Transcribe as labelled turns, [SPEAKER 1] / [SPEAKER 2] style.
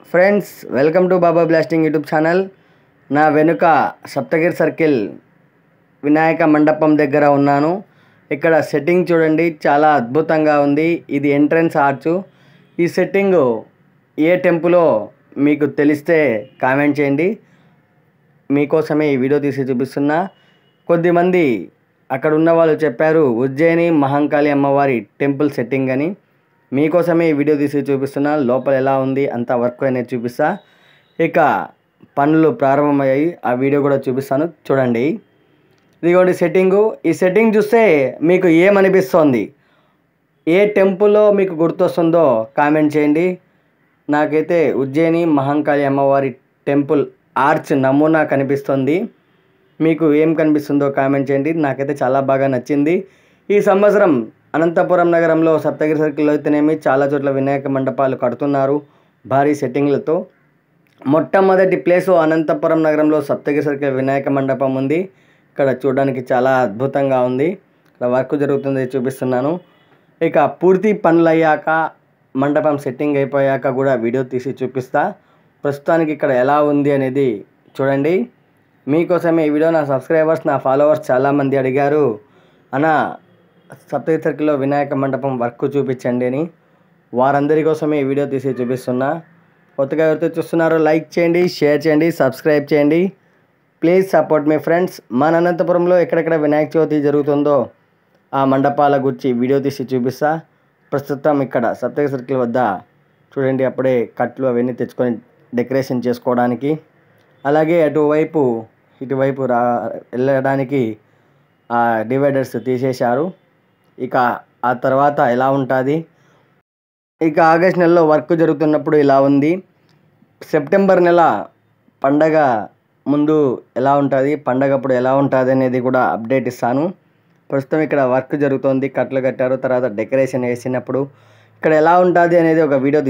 [SPEAKER 1] Friends, welcome to Baba blasting YouTube channel. నా వెనుక Saptagiri circle Vinayaka మండపం దగ్గర ఉన్నాను. ఇక్కడ సెట్టింగ్ చూడండి, చాలా అద్భుతంగా ఉంది. ఇది ఎంట్రన్స్ ఆర్చ్. ఈ సెట్టింగ్ ఏ టెంపులో మీకు తెలిస్తే కామెంట్ చేయండి. మీకోసమే ఈ వీడియో తీసి చూపిస్తున్నా. కొద్దిమంది అక్కడ ఉన్న వాళ్ళు చెప్పారు ఉజ్జయిని మహంకాళి అమ్మవారి టెంపుల్ సెట్టింగ్ అని. మీకోసమే ఈ వీడియో తీసి చూపిస్తున్నా. లోపల ఎలా ఉంది అంత వర్క్ అనేది చూపిస్తా. ఇక పనులు ప్రారంభమయ్యాయి, ఆ వీడియో కూడా చూపిస్తాను చూడండి. ఇదిగోండి సెట్టింగు. ఈ సెట్టింగ్ చూస్తే మీకు ఏమనిపిస్తోంది, ఏ టెంపుల్లో మీకు గుర్తొస్తుందో కామెంట్ చేయండి. నాకైతే ఉజ్జయిని మహంకాళి అమ్మవారి టెంపుల్ ఆర్చ్ నమూనా కనిపిస్తుంది. మీకు ఏం కనిపిస్తుందో కామెంట్ చేయండి. నాకైతే చాలా బాగా నచ్చింది. ఈ సంవత్సరం అనంతపురం నగరంలో సప్తగిరి సర్కిల్లో అయితేనేమి చాలా చోట్ల వినాయక మండపాలు కడుతున్నారు భారీ సెట్టింగ్లతో. మొట్టమొదటి ప్లేసు అనంతపురం నగరంలో సప్తగిరి సర్కిల్ వినాయక మండపం ఉంది. ఇక్కడ చూడడానికి చాలా అద్భుతంగా ఉంది. ఇక్కడ వర్క్ జరుగుతుంది, చూపిస్తున్నాను. ఇక పూర్తి పనులు అయ్యాక, మండపం సెట్టింగ్ అయిపోయాక కూడా వీడియో తీసి చూపిస్తా. ప్రస్తుతానికి ఇక్కడ ఎలా ఉంది అనేది చూడండి. మీకోసమే ఈ వీడియో. నా సబ్స్క్రైబర్స్, నా ఫాలోవర్స్ చాలామంది అడిగారు, అన్న సప్తగిరి సర్కిల్లో వినాయక మండపం వర్క్ చూపించండి అని. వారందరి కోసమే ఈ వీడియో తీసి చూపిస్తున్నా. కొత్తగా ఎవరైతే చూస్తున్నారో లైక్ చేయండి, షేర్ చేయండి, సబ్స్క్రైబ్ చేయండి. Please support me friends. మన అనంతపురంలో ఎక్కడెక్కడ వినాయక చవితి జరుగుతుందో ఆ మండపాల గురించి వీడియో తీసి చూపిస్తా. ప్రస్తుతం ఇక్కడ సప్తగిరి సర్కిల్ వద్ద చూడండి, అప్పుడే కట్లు అవన్నీ తెచ్చుకొని డెకరేషన్ చేసుకోవడానికి. అలాగే ఇటువైపు వెళ్ళడానికి ఆ డివైడర్స్ తీసేశారు. ఇక ఆ తర్వాత ఎలా ఉంటుంది, ఇక ఆగస్ట్ నెలలో వర్క్ జరుగుతున్నప్పుడు ఇలా ఉంది. సెప్టెంబర్ నెల పండగ ముందు ఎలా ఉంటుంది, పండగప్పుడు ఎలా ఉంటుంది అనేది కూడా అప్డేట్ ఇస్తాను. ప్రస్తుతం ఇక్కడ వర్క్ జరుగుతుంది, కట్లు కట్టారు, తర్వాత డెకరేషన్ వేసినప్పుడు ఇక్కడ ఎలా ఉంటుంది అనేది ఒక వీడియో